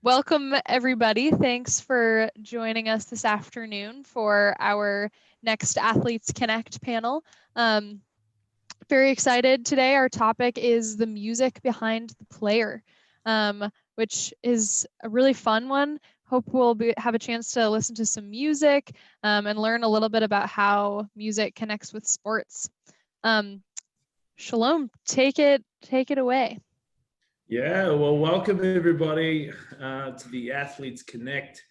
Welcome, everybody. Thanks for joining us this afternoon for our next Athletes Connect panel. Very excited today. Our topic is the music behind the player, which is a really fun one. Hope we'll have a chance to listen to some music and learn a little bit about how music connects with sports. Shalom, take it away. Yeah, well, welcome everybody to the Athletes Connect.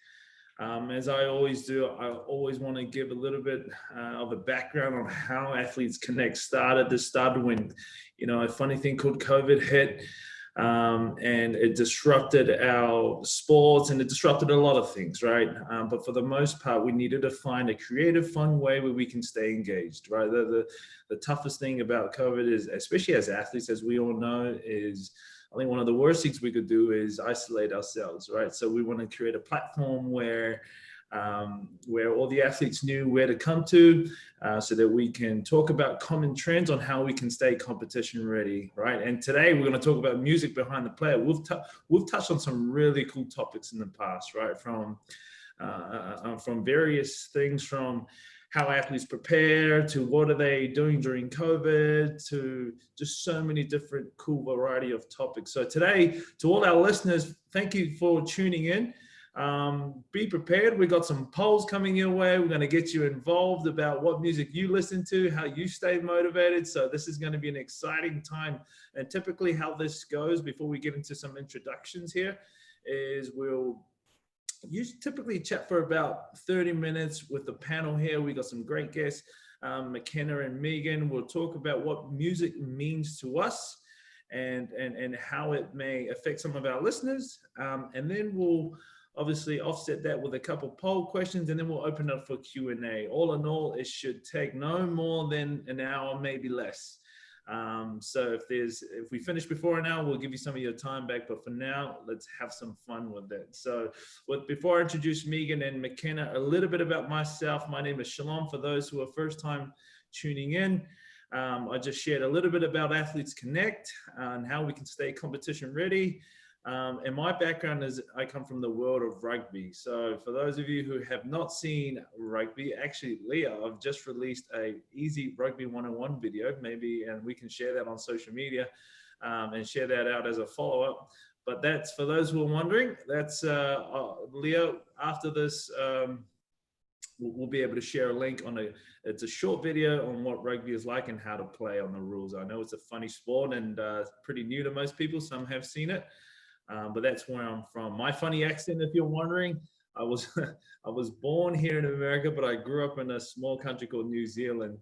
As I always do, I always want to give a little bit of a background on how Athletes Connect started. This started when, a funny thing called COVID hit, and it disrupted our sports and it disrupted a lot of things, right? But for the most part, we needed to find a creative, fun way where we can stay engaged, right? The toughest thing about COVID is, especially as athletes, as we all know, is I think one of the worst things we could do is isolate ourselves, right? So we want to create a platform where all the athletes knew where to come to, so that we can talk about common trends on how we can stay competition ready, right? And today we're going to talk about music behind the player. We've touched on some really cool topics in the past, right? From various things, from how athletes prepare to what are they doing during COVID, to just so many different cool variety of topics. So today, to all our listeners, thank you for tuning in. Be prepared. We got some polls coming your way. We're going to get you involved about what music you listen to, how you stay motivated. So this is going to be an exciting time. And typically how this goes, before we get into some introductions here, is we'll typically chat for about 30 minutes with the panel here. We got some great guests, McKenna and Megan. We'll talk about what music means to us and how it may affect some of our listeners. And then we'll obviously offset that with a couple poll questions, and then we'll open up for Q&A. All in all, it should take no more than an hour, maybe less. So if we finish before an hour, we'll give you some of your time back. But for now, let's have some fun with it. So before I introduce Megan and McKenna, a little bit about myself. My name is Shalom. For those who are first time tuning in, I just shared a little bit about Athletes Connect and how we can stay competition ready. And my background is I come from the world of rugby. So for those of you who have not seen rugby, actually, Leah, I've just released a easy rugby 101 video, maybe, and we can share that on social media and share that out as a follow-up. But that's, for those who are wondering, that's Leah, after this, we'll be able to share a link it's a short video on what rugby is like and how to play on the rules. I know it's a funny sport and pretty new to most people. Some have seen it. But that's where I'm from. My funny accent, if you're wondering, I was born here in America, but I grew up in a small country called New Zealand.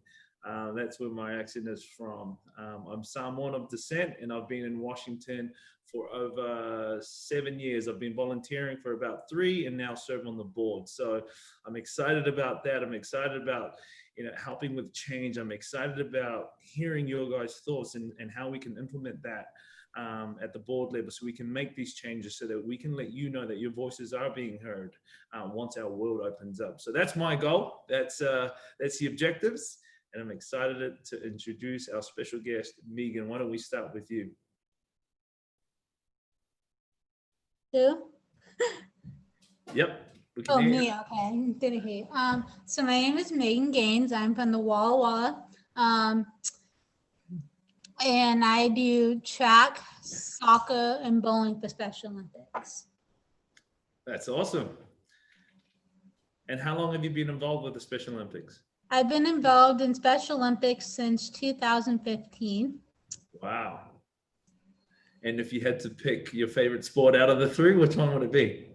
That's where my accent is from. I'm Samoan of descent, and I've been in Washington for over 7 years. I've been volunteering for about 3 and now serve on the board. So I'm excited about that. I'm excited about helping with change. I'm excited about hearing your guys' thoughts and how we can implement that at the board level, so we can make these changes, so that we can let you know that your voices are being heard once our world opens up. So that's my goal. That's the objectives, and I'm excited to introduce our special guest, Megan. Why don't we start with you? Who? Yep. Oh, me. Okay. Didn't hear. So my name is Megan Gaines. I'm from the Walla Walla. And I do track, soccer, and bowling for Special Olympics. That's awesome. And how long have you been involved with the Special Olympics? I've been involved in Special Olympics since 2015. Wow. And if you had to pick your favorite sport out of the 3, which one would it be?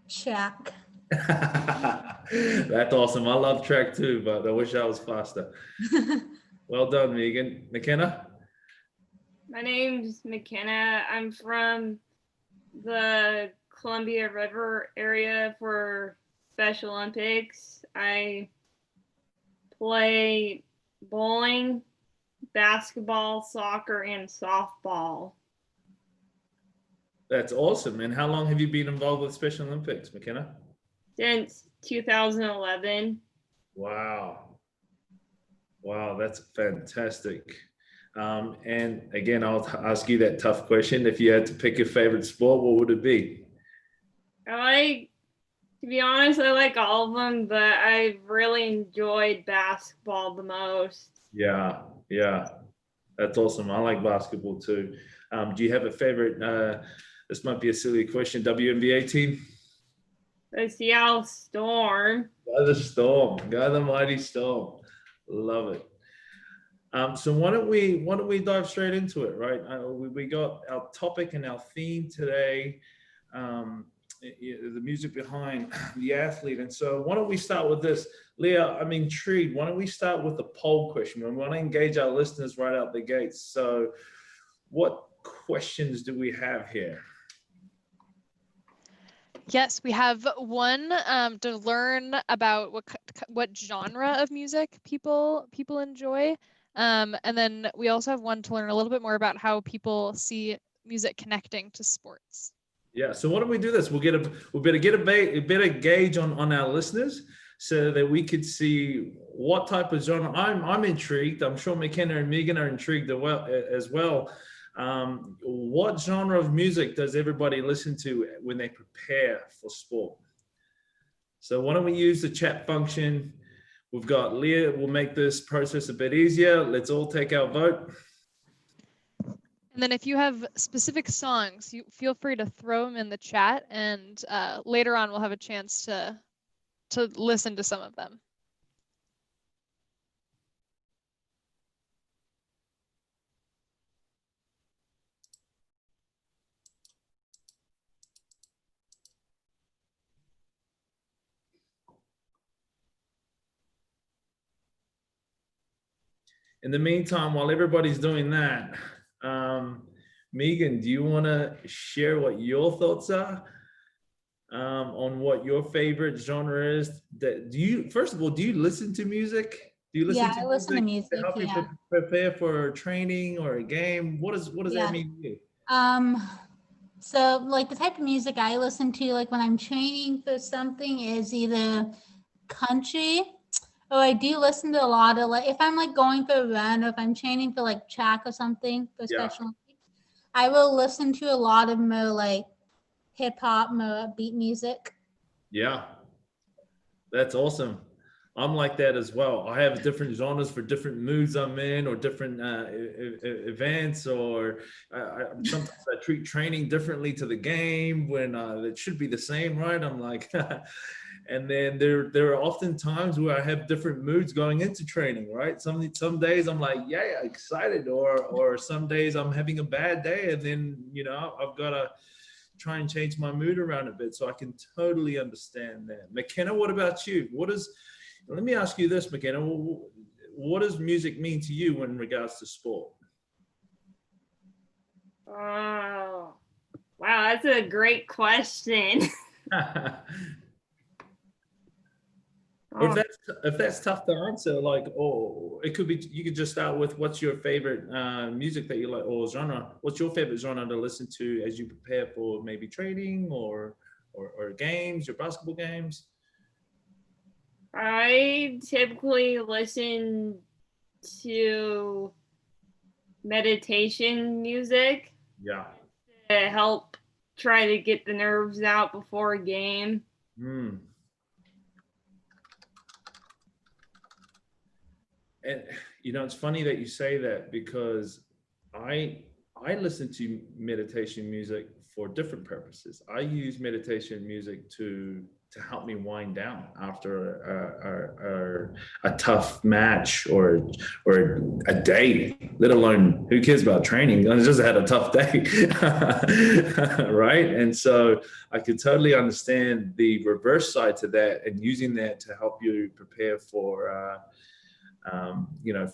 Track. That's awesome. I love track too, but I wish I was faster. Well done, Megan. McKenna? My name's McKenna. I'm from the Columbia River area for Special Olympics. I play bowling, basketball, soccer, and softball. That's awesome. And how long have you been involved with Special Olympics, McKenna? Since 2011. Wow. Wow, that's fantastic. And again, I'll ask you that tough question. If you had to pick your favorite sport, what would it be? To be honest, I like all of them, but I really enjoyed basketball the most. Yeah, yeah, that's awesome. I like basketball too. Do you have a favorite? This might be a silly question. WNBA team? The Seattle Storm. Go the Storm. Go the mighty Storm. Love it. So why don't we dive straight into it, right? We got our topic and our theme today, the music behind the athlete. And so why don't we start with this? Leah, I'm intrigued. Why don't we start with the poll question? We want to engage our listeners right out the gates. So what questions do we have here? Yes, we have one to learn about what genre of music people enjoy. And then we also have one to learn a little bit more about how people see music connecting to sports. Yeah. So why don't we do this? We better get a better gauge on our listeners so that we could see what type of genre. I'm intrigued. I'm sure McKenna and Megan are intrigued as well. What genre of music does everybody listen to when they prepare for sport? So why don't we use the chat function? We've got Leah. We'll make this process a bit easier. Let's all take our vote. And then if you have specific songs, you feel free to throw them in the chat, and later on we'll have a chance to listen to some of them. In the meantime, while everybody's doing that, Megan, do you want to share what your thoughts are on what your favorite genre is? First of all, do you listen to music? Do you listen Yeah, I listen to music. to help you prepare for training or a game? What does that mean to you? So like the type of music I listen to, like when I'm training for something, is either country, or I do listen to a lot of, like, if I'm like going for a run, or if I'm training for like track or something for special, I will listen to a lot of more like hip hop, more beat music. Yeah, that's awesome. I'm like that as well. I have different genres for different moods I'm in, or different events, or sometimes I treat training differently to the game when it should be the same, right? I'm like, and then there are often times where I have different moods going into training, right? Some days I'm like, yeah, excited, or some days I'm having a bad day, and then I've got to try and change my mood around a bit. So I can totally understand that. McKenna, what about you? Let me ask you this, McKenna. What does music mean to you in regards to sport? Oh, wow, that's a great question. Or if that's tough to answer, it could be, you could just start with what's your favorite music that you like, or genre. What's your favorite genre to listen to as you prepare for maybe training or games, your basketball games? I typically listen to meditation music. Yeah. To help try to get the nerves out before a game. And it's funny that you say that, because I listen to meditation music for different purposes. I use meditation music to help me wind down after a tough match or a day, let alone who cares about training? I just had a tough day, right? And so I could totally understand the reverse side to that, and using that to help you prepare for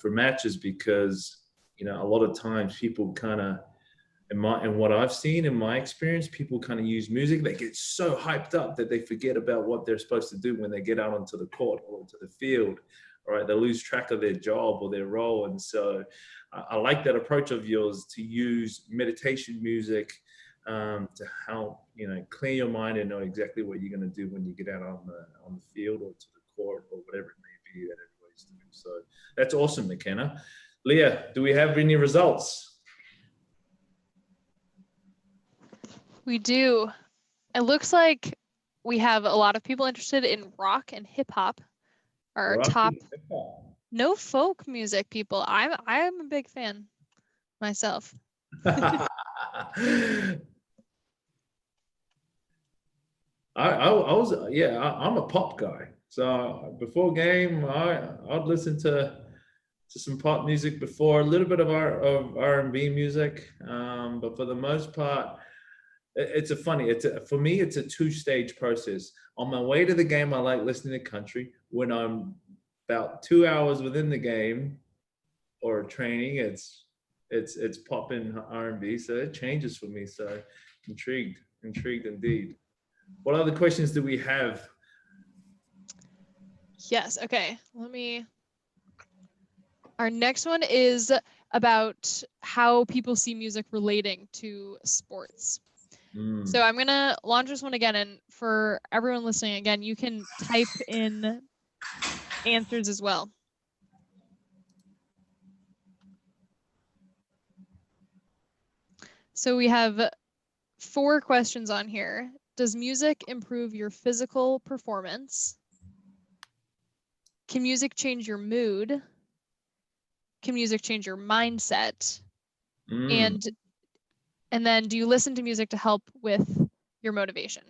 for matches, because a lot of times people kind of, and what I've seen in my experience, people kind of use music. They get so hyped up that they forget about what they're supposed to do when they get out onto the court or onto the field. All right, they lose track of their job or their role. And so I like that approach of yours, to use meditation music to help clear your mind and know exactly what you're going to do when you get out on the field or to the court or whatever it may be that everybody's doing. So that's awesome, McKenna. Leah, do we have any results? We do. It looks like we have a lot of people interested in rock and hip hop. Our Rock top, and hip-hop. no folk music people. I'm a big fan myself. I'm a pop guy. So before game, I'd listen to some pop music before, a little bit of R&B music, but for the most part, for me, it's a two-stage process. On my way to the game, I like listening to country. When I'm about 2 hours within the game or training, it's pop and R&B. So it changes for me. So intrigued indeed. What other questions do we have? Yes. Okay. Our next one is about how people see music relating to sports. So I'm going to launch this one again. And for everyone listening, again, you can type in answers as well. So we have 4 questions on here. Does music improve your physical performance? Can music change your mood? Can music change your mindset? And then do you listen to music to help with your motivation?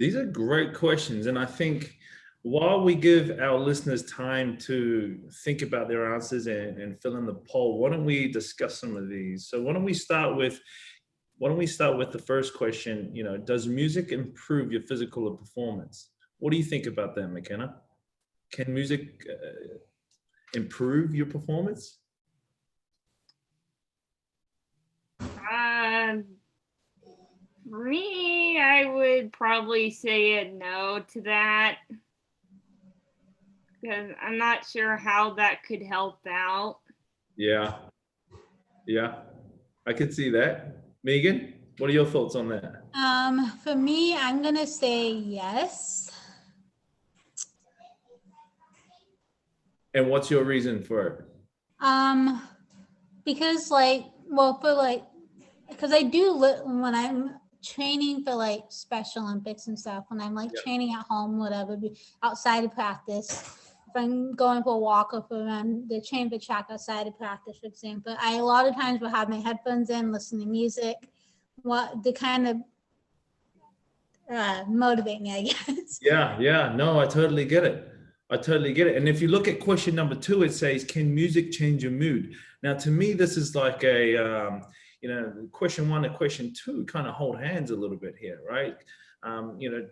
These are great questions. And I think while we give our listeners time to think about their answers and fill in the poll, why don't we discuss some of these? So why don't we start with the first question? Does music improve your physical performance? What do you think about that, McKenna? Can music improve your performance? For me, I would probably say no to that, because I'm not sure how that could help out. Yeah, I could see that. Megan, what are your thoughts on that? For me, I'm gonna say yes. And what's your reason for it? Because because I do when I'm training for like Special Olympics and stuff, when I'm training at home, whatever, outside of practice. If I'm going for a walk or for a run, the train for track outside of practice, for example, I a lot of times will have my headphones in, listen to music, to kind of motivate me, I guess. Yeah. No, I totally get it. And if you look at question number 2, it says, can music change your mood? Now, to me, this is like a, question 1 and question 2 kind of hold hands a little bit here, right?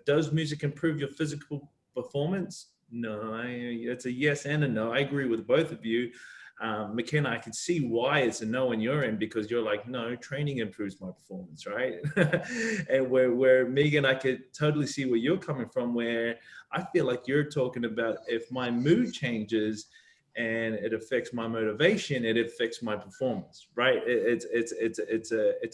Does music improve your physical performance? No, it's a yes and a no. I agree with both of you. McKenna, I can see why it's a no on your end, because you're like, no, training improves my performance, right? And where Megan, I could totally see where you're coming from, where I feel like you're talking about if my mood changes and it affects my motivation, it affects my performance, right? It's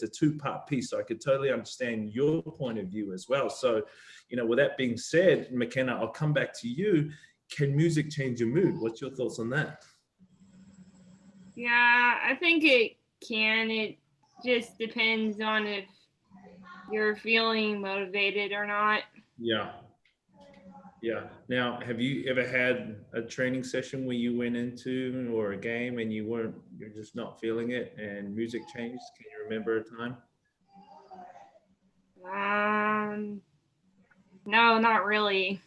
a 2-part piece. So I could totally understand your point of view as well. So, with that being said, McKenna, I'll come back to you. Can music change your mood? What's your thoughts on that? Yeah, I think it can. It just depends on if you're feeling motivated or not. Yeah. Now, have you ever had a training session where you went into or a game and you're just not feeling it and music changed? Can you remember a time? No, not really.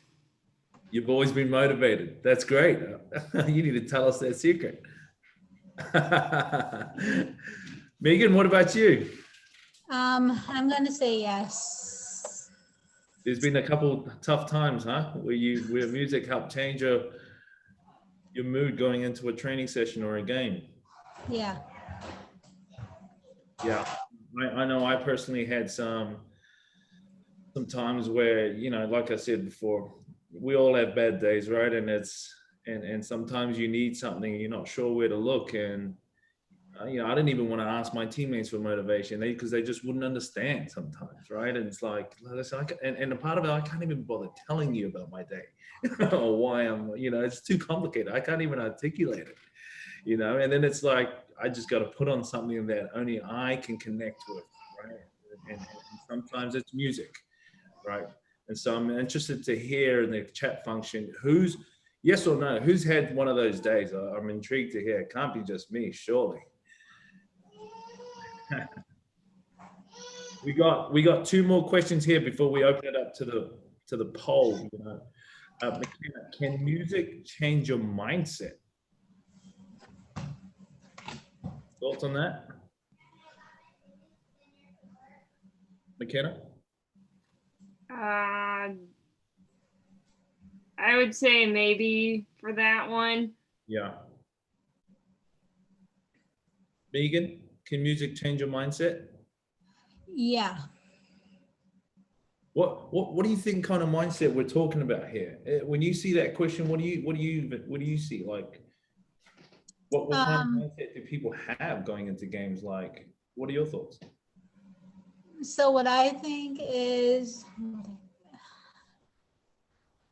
You've always been motivated. That's great. You need to tell us that secret. Megan, what about you? I'm gonna say yes. There's been a couple tough times, huh? Where music helped change your mood going into a training session or a game. Yeah. Yeah, I know I personally had some times where, like I said before, we all have bad days, right? And sometimes you need something, you're not sure where to look. And, I didn't even want to ask my teammates for motivation because they just wouldn't understand sometimes, right? And it's like, listen, and a part of it, I can't even bother telling you about my day or why it's too complicated. I can't even articulate it, and then it's like, I just got to put on something that only I can connect with, right? And sometimes it's music, right? And so I'm interested to hear in the chat function, who's, yes or no, who's had one of those days? I'm intrigued to hear. It can't be just me, surely. We got 2 more questions here before we open it up to the poll. You know, McKenna, can music change your mindset? Thoughts on that, McKenna? I would say maybe for that one. Yeah. Megan, can music change your mindset? Yeah. What do you think kind of mindset we're talking about here? When you see that question, what do you see? Like, what kind of mindset do people have going into games? Like, what are your thoughts? So what I think is,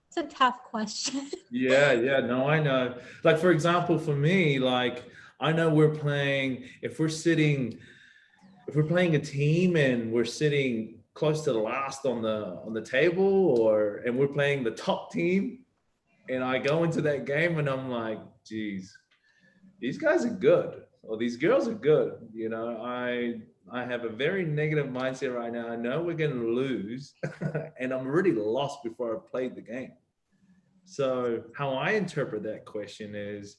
it's a tough question. Yeah, no, I know. Like, for example, for me, like, I know if we're playing a team and we're sitting close to the last on the table, and we're playing the top team, and I go into that game and I'm like, geez, these guys are good, or these girls are good. You know, I have a very negative mindset right now. I know we're going to lose and I'm already lost before I played the game. So how I interpret that question is,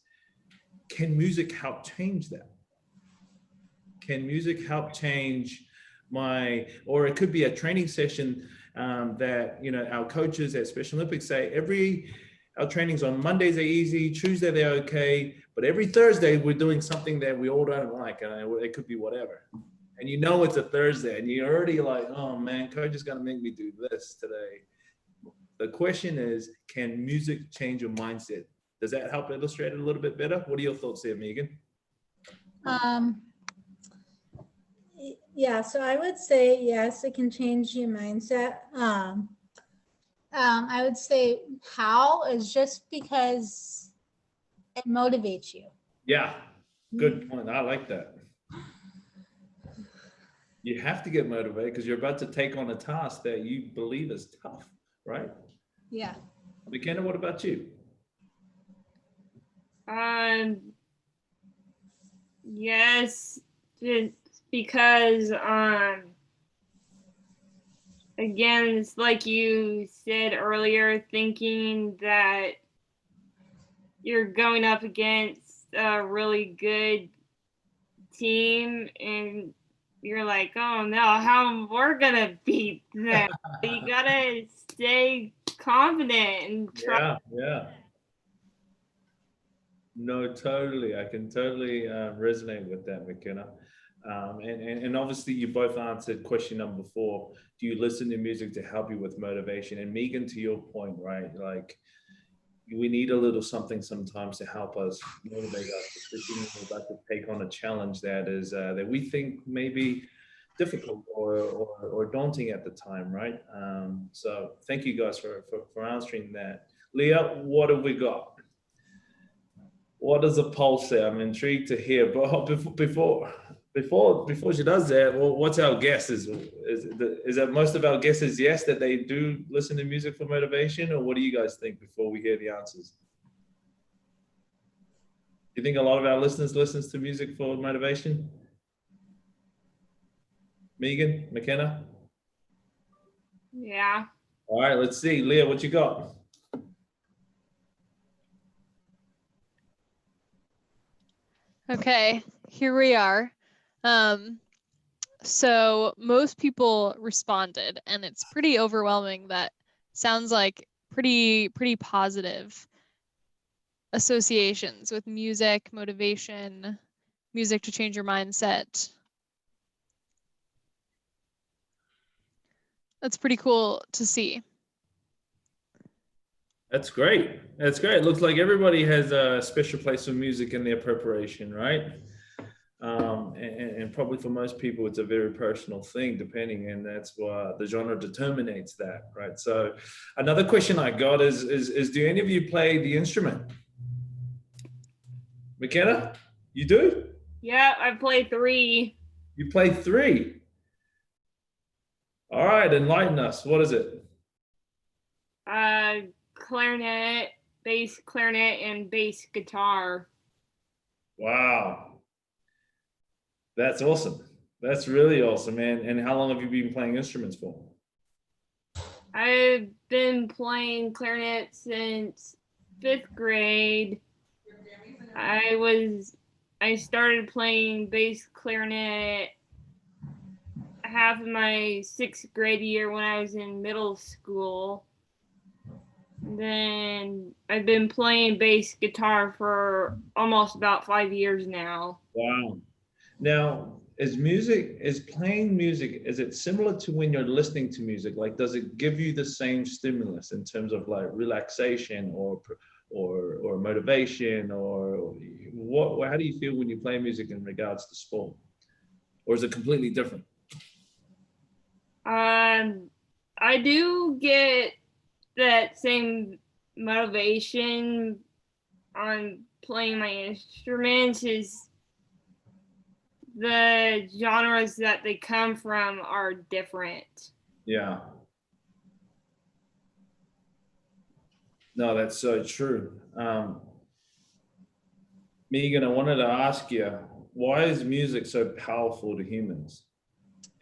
can music help change that? Can music help change or it could be a training session that, you know, our coaches at Special Olympics say our trainings on Mondays are easy, Tuesday they're okay, but every Thursday we're doing something that we all don't like, and it could be whatever. And you know it's a Thursday, and you're already like, oh man, coach is gonna make me do this today. The question is, can music change your mindset? Does that help illustrate it a little bit better? What are your thoughts there, Megan? Yeah, so I would say yes, it can change your mindset. I would say how is just because it motivates you. Yeah, good point. I like that. You have to get motivated because you're about to take on a task that you believe is tough, right? Yeah. McKenna, what about you? Yes, just because again, it's like you said earlier, thinking that you're going up against a really good team and you're like, oh no, how we're gonna beat them. You gotta stay confident and try. Yeah. No, totally. I can totally resonate with that, McKenna. And obviously you both answered question number 4. Do you listen to music to help you with motivation? And Megan, to your point, right? Like, we need a little something sometimes to help us motivate us, especially when we're about to take on a challenge that is that we think may be difficult or daunting at the time, right? So thank you guys for answering that. Leah, what have we got? What does the poll say? I'm intrigued to hear. But before she does that, well, what's our guess? Is that most of our guesses yes, that they do listen to music for motivation, or what do you guys think before we hear the answers? Do you think a lot of our listeners listens to music for motivation? Megan, McKenna? Yeah. All right, let's see. Leah, what you got? Okay, here we are. So most people responded, and it's pretty overwhelming. That sounds like pretty positive associations with music, motivation, music to change your mindset. That's pretty cool to see. That's great. That's great. It looks like everybody has a special place for music in their preparation, right? And probably for most people, it's a very personal thing, depending, and that's why the genre determines that, right? So another question I got is do any of you play the instrument? McKenna, you do? Yeah, I play 3. You play 3. All right, enlighten us. What is it? Clarinet, bass clarinet, and bass guitar. Wow. That's awesome. That's really awesome, man. And how long have you been playing instruments for? I've been playing clarinet since 5th grade. I started playing bass clarinet half of my 6th grade year when I was in middle school. Then I've been playing bass guitar for almost about 5 years now. Wow. Now, is playing music, is it similar to when you're listening to music? Like, does it give you the same stimulus in terms of like relaxation or motivation, or what? How do you feel when you play music in regards to sport? Or is it completely different? I do get that same motivation on playing my instruments. Is the genres that they come from are different. Yeah. No, that's so true. Megan, I wanted to ask you, why is music so powerful to humans,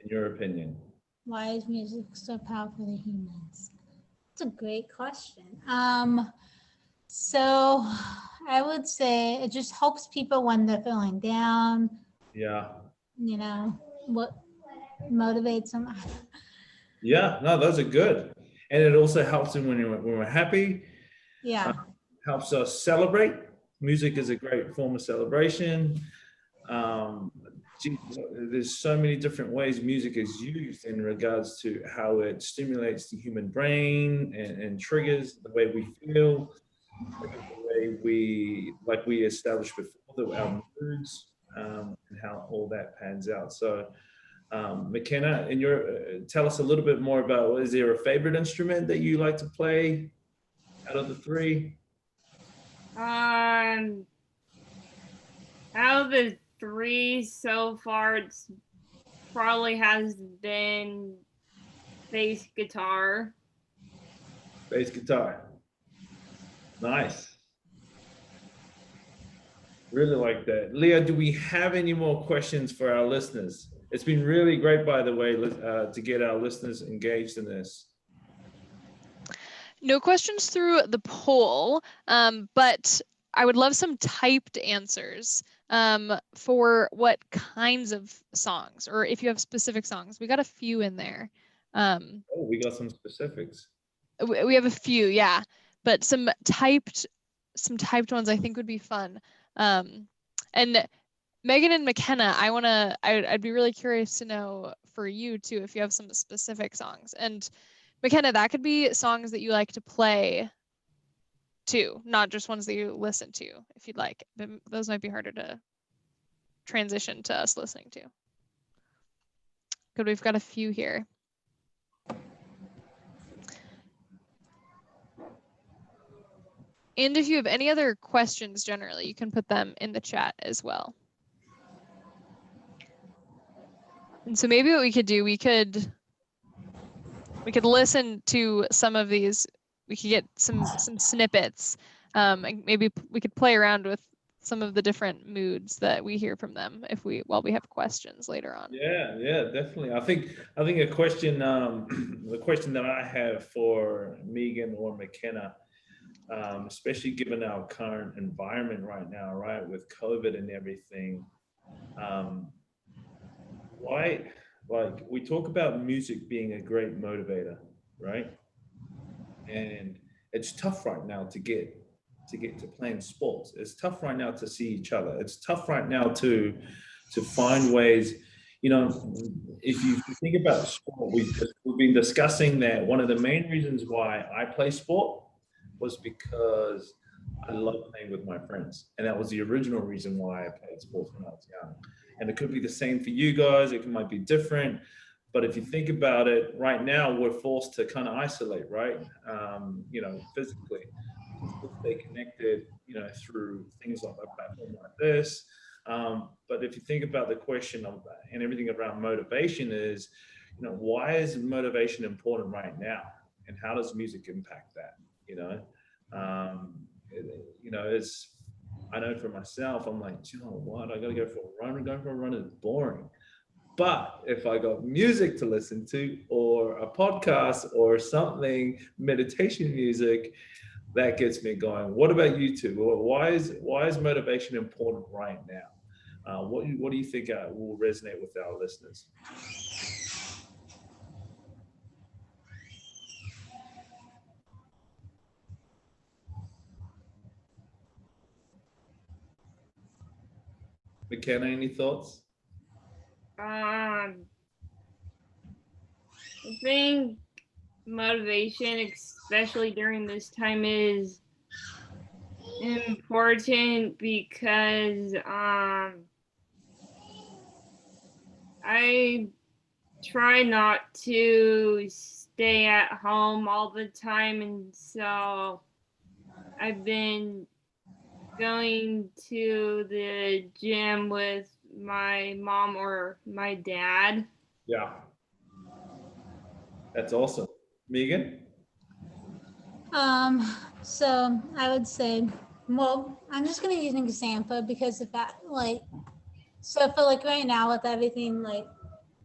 in your opinion? Why is music so powerful to humans? It's a great question. So I would say it just helps people when they're feeling down. Yeah. You know, what motivates them. Yeah, no, those are good. And it also helps them when we're happy. Yeah. Helps us celebrate. Music is a great form of celebration. There's so many different ways music is used in regards to how it stimulates the human brain and triggers the way we feel, the way we established before, our moods, and how all that pans out. So, McKenna, tell us a little bit more about, is there a favorite instrument that you like to play out of the three? Out of the three so far, it's probably has been bass guitar. Bass guitar. Nice. Really like that. Leah, do we have any more questions for our listeners? It's been really great, by the way, to get our listeners engaged in this. No questions through the poll, but I would love some typed answers for what kinds of songs, or if you have specific songs. We got a few in there. Oh, we got some specifics. We have a few, yeah, but some typed ones I think would be fun. And Megan and McKenna, I'd be really curious to know for you too, if you have some specific songs. And McKenna, that could be songs that you like to play too, not just ones that you listen to, if you'd like. Those might be harder to transition to us listening to. Good, we've got a few here. And if you have any other questions generally, you can put them in the chat as well. And so maybe what we could do, we could listen to some of these. We could get some snippets. And maybe we could play around with some of the different moods that we hear from them while we have questions later on. Yeah, definitely. I think a question, the question that I have for Megan or McKenna, especially given our current environment right now, right, with COVID and everything, why, like, we talk about music being a great motivator, right? And it's tough right now to get to playing sports. It's tough right now to see each other. It's tough right now to find ways. You know, if you think about sport, we've been discussing that one of the main reasons why I play sport was because I love playing with my friends. And that was the original reason why I played sports when I was young. And it could be the same for you guys. It might be different. But if you think about it, right now, we're forced to kind of isolate, right? You know, physically. To stay connected, you know, through things like a platform like this. But if you think about the question of and everything around motivation is, you know, why is motivation important right now? and how does music impact that? It's, I know for myself, I'm like, you know what, I gotta go for a run. Going for a run is boring. But if I got music to listen to, or a podcast or something, meditation music, that gets me going. What about you two? Why is motivation important right now? What do you think will resonate with our listeners? McKenna, any thoughts? I think motivation, especially during this time, is important because I try not to stay at home all the time, and so I've been going to the gym with my mom or my dad. Yeah, that's awesome. Megan? So I would say, well, I'm just gonna use an example because of that, like, so for like right now with everything like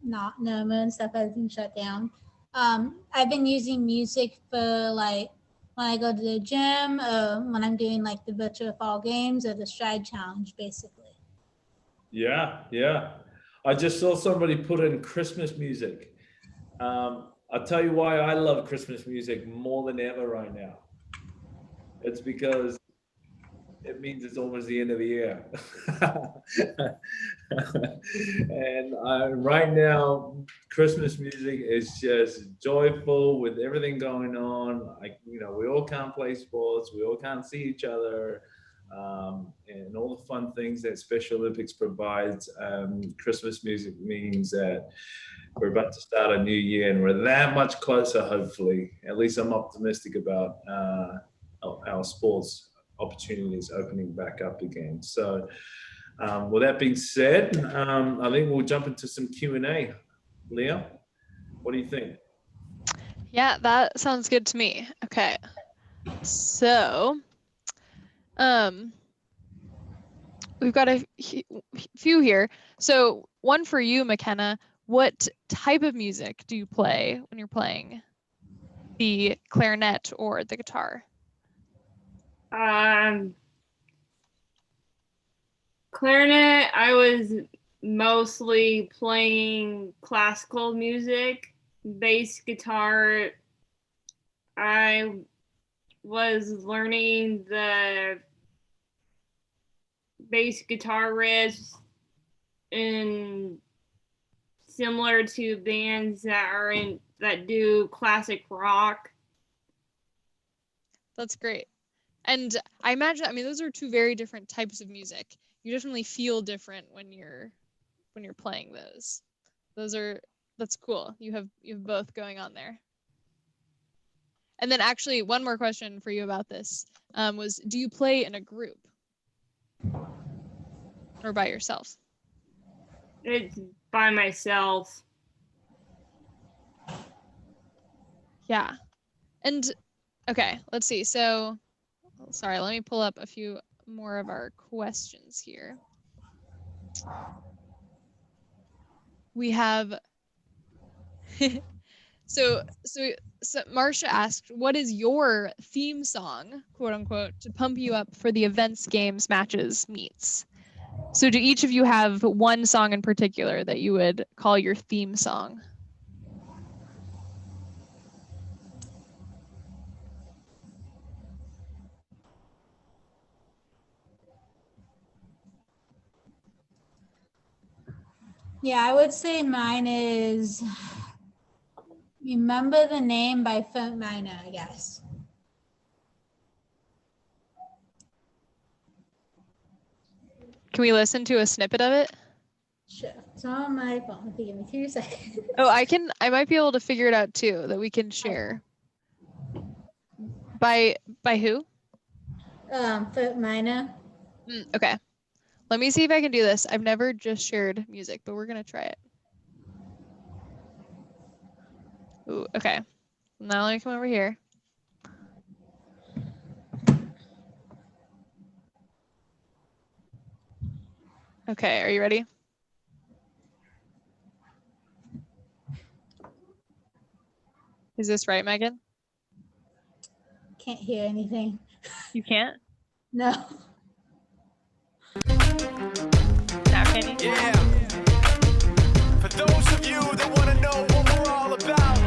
not normal and stuff, everything shut down. I've been using music for like when I go to the gym, or when I'm doing like the virtual fall games or the stride challenge, basically. Yeah. I just saw somebody put in Christmas music. I'll tell you why I love Christmas music more than ever right now. It's because it means it's almost the end of the year. And right now, Christmas music is just joyful with everything going on. We all can't play sports. We all can't see each other. And all the fun things that Special Olympics provides. Christmas music means that we're about to start a new year and we're that much closer, hopefully. At least I'm optimistic about our sports opportunities opening back up again. So with that being said, I think we'll jump into some Q&A. Leah, what do you think? Yeah, that sounds good to me. Okay. So, we've got a few here. So one for you, McKenna. What type of music do you play when you're playing the clarinet or the guitar? Clarinet, I was mostly playing classical music. Bass guitar, I was learning the bass guitar riffs in similar to bands that do classic rock. That's great. And I imagine, I mean, those are two very different types of music. You definitely feel different when you're playing those. That's cool. You have both going on there. And then actually one more question for you about this was, do you play in a group or by yourself? It's by myself. Yeah. And okay, let's see. So, sorry, let me pull up a few more of our questions here. We have so Marcia asked, what is your theme song, quote unquote, to pump you up for the events, games, matches, meets? So do each of you have one song in particular that you would call your theme song? Yeah, I would say mine is Remember the Name by Funk Minor, I guess. Can we listen to a snippet of it? Sure. It's on my phone. If you give me 2 seconds. Oh, I might be able to figure it out too, that we can share. By who? Funk Minor. Okay. Let me see if I can do this. I've never just shared music, but we're gonna try it. Ooh, okay. Now let me come over here. Okay, are you ready? Is this right, Megan? Can't hear anything. You can't? No. Now can you? Yeah. For those of you that want to know what we're all about,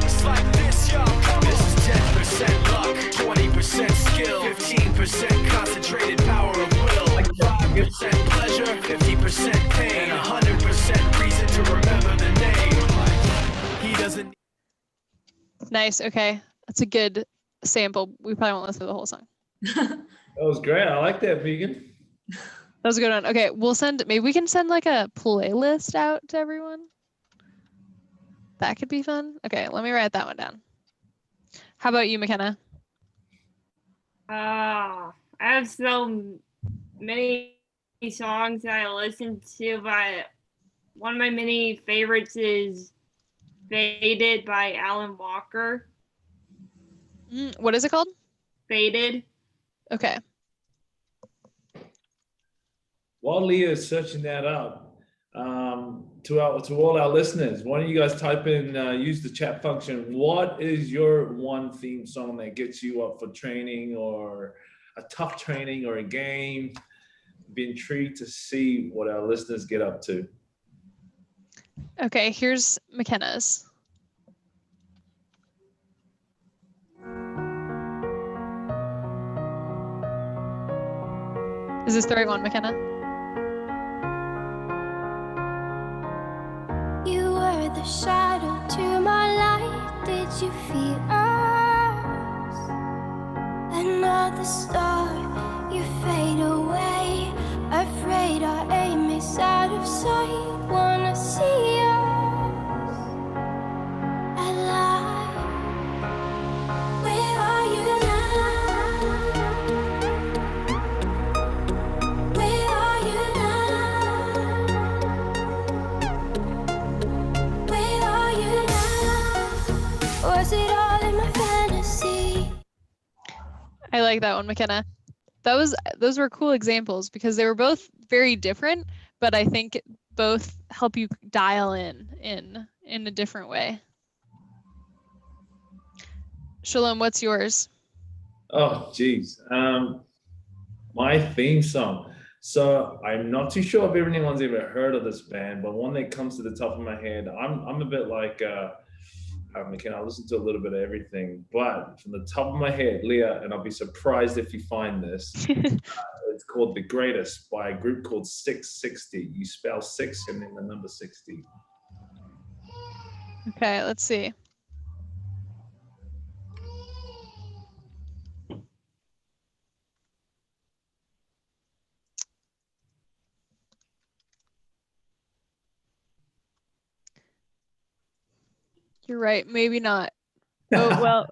it's like this, y'all. This is 10% luck, 20% skill, 15% concentrated power of will, 5% pleasure, 50% pain, and 100% reason to remember the name. He doesn't. Nice. Okay. That's a good sample. We probably won't listen to the whole song. That was great. I like that, Vegan. That was a good one. Okay, maybe we can send like a playlist out to everyone. That could be fun. Okay, let me write that one down. How about you, McKenna? I have so many songs that I listen to, but one of my many favorites is Faded by Alan Walker. What is it called? Faded. Okay. While Leah is searching that up, to all our listeners, why don't you guys type in, use the chat function. What is your one theme song that gets you up for training or a tough training or a game? Be intrigued to see what our listeners get up to. Okay, here's McKenna's. Is this the right one, McKenna? You were the shadow to my light. Did you feel us? Another star, you fade away. Afraid our aim is out of sight. Wanna see us alive. Where are you now? Where are you now? Where are you now? Was it all in my fantasy? I like that one, McKenna. Those were cool examples because they were both very different, but I think both help you dial in a different way. Shalom, what's yours? Oh, geez. My theme song. So I'm not too sure if anyone's ever heard of this band, but one that comes to the top of my head, I'm a bit like McKenna. I listen to a little bit of everything, but from the top of my head, Leah, and I'll be surprised if you find this. It's called The Greatest by a group called 660. You spell 6 and then the number 60. Okay, let's see. You're right, maybe not. Oh, well.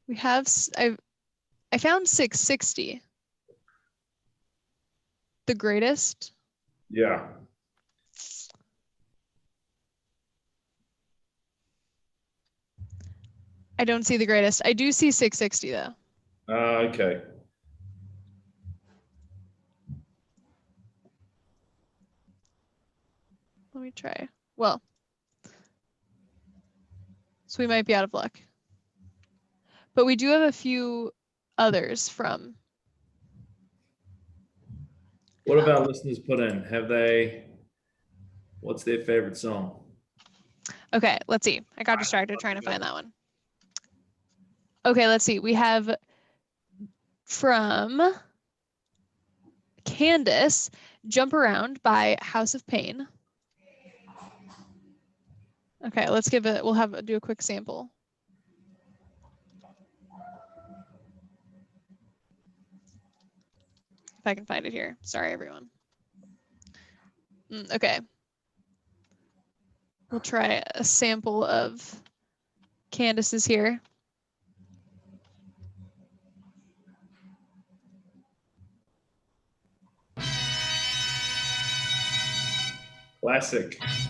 We have, I found 660. The Greatest. Yeah. I don't see The Greatest. I do see 660 though. Okay. Let me try. Well, so we might be out of luck. But we do have a few others from. What have our listeners put in? What's their favorite song? Okay, let's see. I got distracted trying to find that one. Okay, let's see. We have from Candace, Jump Around by House of Pain. Okay, let's do a quick sample. If I can find it here. Sorry, everyone. Okay. We'll try a sample of Candace's here. Classic. Pack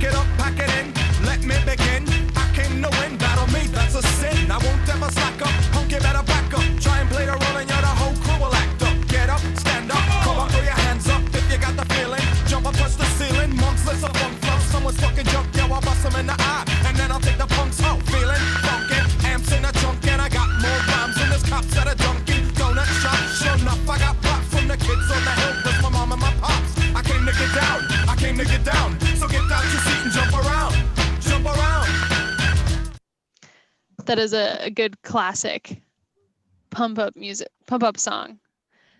it up, pack it in, let me begin. I came to win, battle me, that's a sin. I won't ever slack up, punk, you better back up. Try and play the role and you're the whole crew will act up. Get up, stand up, come on, throw your hands up if you got the feeling. Jump up, touch the ceiling, monks, let's a funk flow. Someone's fucking jump, yo, I'll bust them in the eye. And then I'll take the punks out, feeling funkin'. Amps in the trunk and I got more rhymes than this cops at a Dunkin' Donut shop. Sure enough, I got props from the kids on the hill, plus my mom and my pops. I came to get down, I came to get down. So get out your seat and jump around, jump around. That is a good classic pump up song.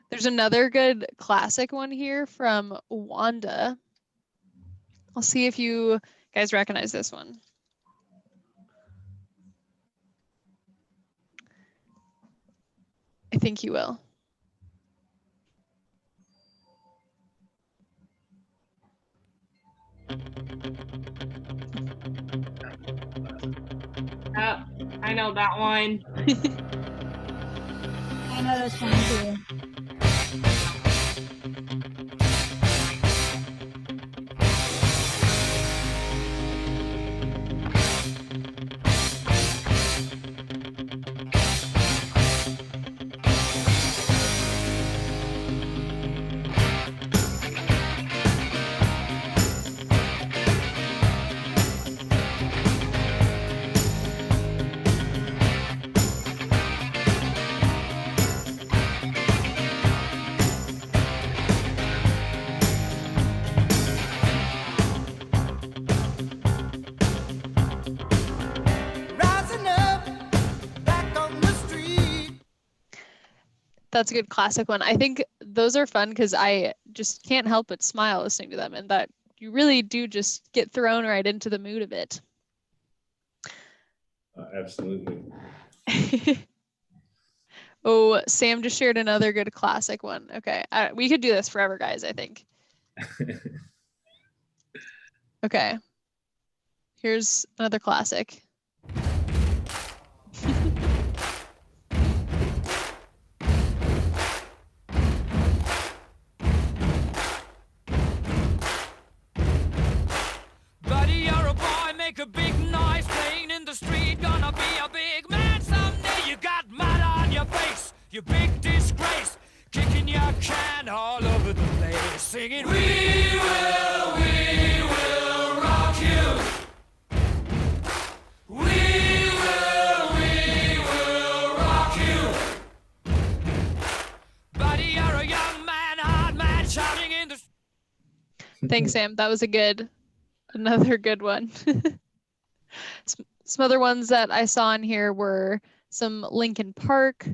There's another good classic one here from Wanda. I'll see if you guys recognize this one. I think you will. Oh, I know that one. I know this one too. Rising up, back on the street. That's a good classic one. I think those are fun because I just can't help but smile listening to them, and that you really do just get thrown right into the mood of it. Absolutely. Oh, Sam just shared another good classic one. Okay, we could do this forever, guys, I think. Okay. Here's another classic. Buddy, you're a boy, make a big noise playing in the street. Gonna be a big man someday. You got mud on your face, you big disgrace. Kicking your can all over the place, singing, we will rock you. We will rock you. Buddy, you're a young man, hard man, shouting in the Thanks, Sam. That was another good one. Some other ones that I saw in here were some Linkin Park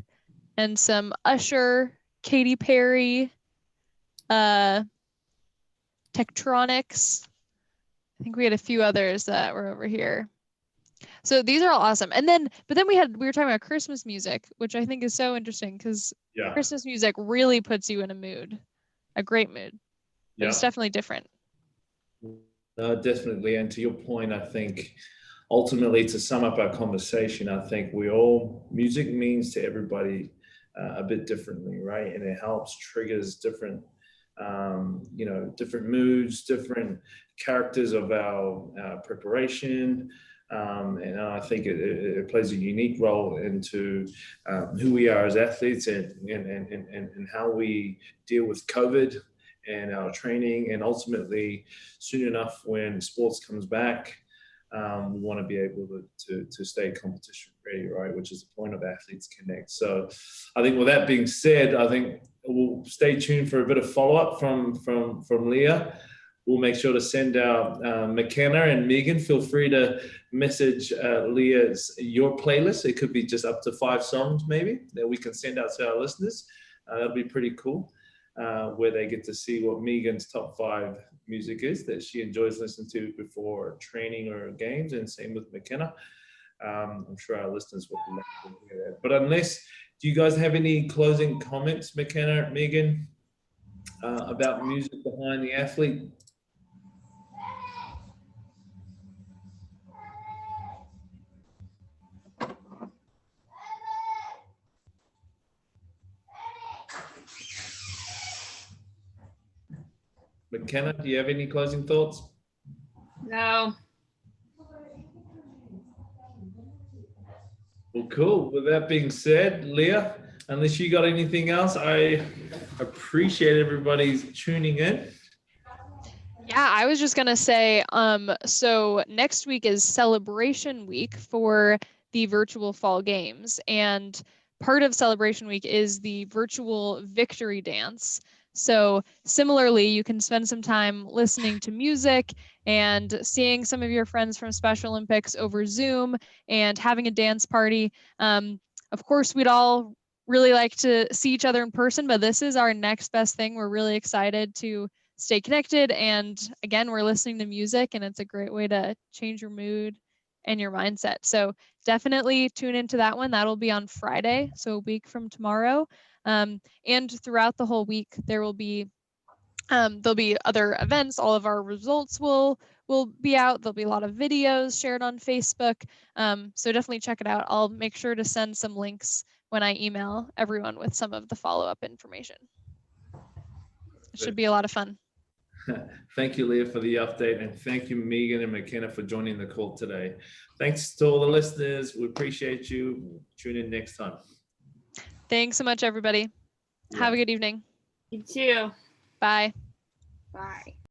and some Usher, Katy Perry, Tektronix. I think we had a few others that were over here. So these are all awesome. And then, but then we were talking about Christmas music, which I think is so interesting because Yeah. Christmas music really puts you in a mood, a great mood. But Yeah. it's definitely different. Definitely. And to your point, I think ultimately to sum up our conversation, I think music means to everybody a bit differently, right? And it helps triggers different, different moods, different characters of our preparation. And I think it plays a unique role into who we are as athletes and how we deal with COVID and our training, and ultimately soon enough when sports comes back, we want to be able to stay competition ready, right? Which is the point of Athletes Connect. So I think with that being said, I think we'll stay tuned for a bit of follow-up from Leah. We'll make sure to send out McKenna and Megan. Feel free to message Leah's your playlist. It could be just up to 5 songs maybe that we can send out to our listeners. That'll be pretty cool. Where they get to see what Megan's top 5 music is that she enjoys listening to before training or games, and same with McKenna. I'm sure our listeners would love to hear that. But do you guys have any closing comments, McKenna, Megan, about music behind the athlete? McKenna, do you have any closing thoughts? No. Well, cool. With that being said, Leah, unless you got anything else, I appreciate everybody's tuning in. Yeah, I was just gonna say, so next week is celebration week for the virtual fall games, and part of celebration week is the virtual victory dance. So similarly, you can spend some time listening to music and seeing some of your friends from Special Olympics over Zoom and having a dance party. Of course, we'd all really like to see each other in person, but this is our next best thing. We're really excited to stay connected. And again, we're listening to music, and it's a great way to change your mood and your mindset. So definitely tune into that one. That'll be on Friday, so a week from tomorrow. And throughout the whole week, there'll be other events. All of our results will be out. There'll be a lot of videos shared on Facebook. So definitely check it out. I'll make sure to send some links when I email everyone with some of the follow-up information. It should be a lot of fun. Thank you, Leah, for the update, and thank you, Megan and McKenna, for joining the call today. Thanks to all the listeners. We appreciate you. Tune in next time. Thanks so much, everybody. Yeah. Have a good evening. You too. Bye. Bye.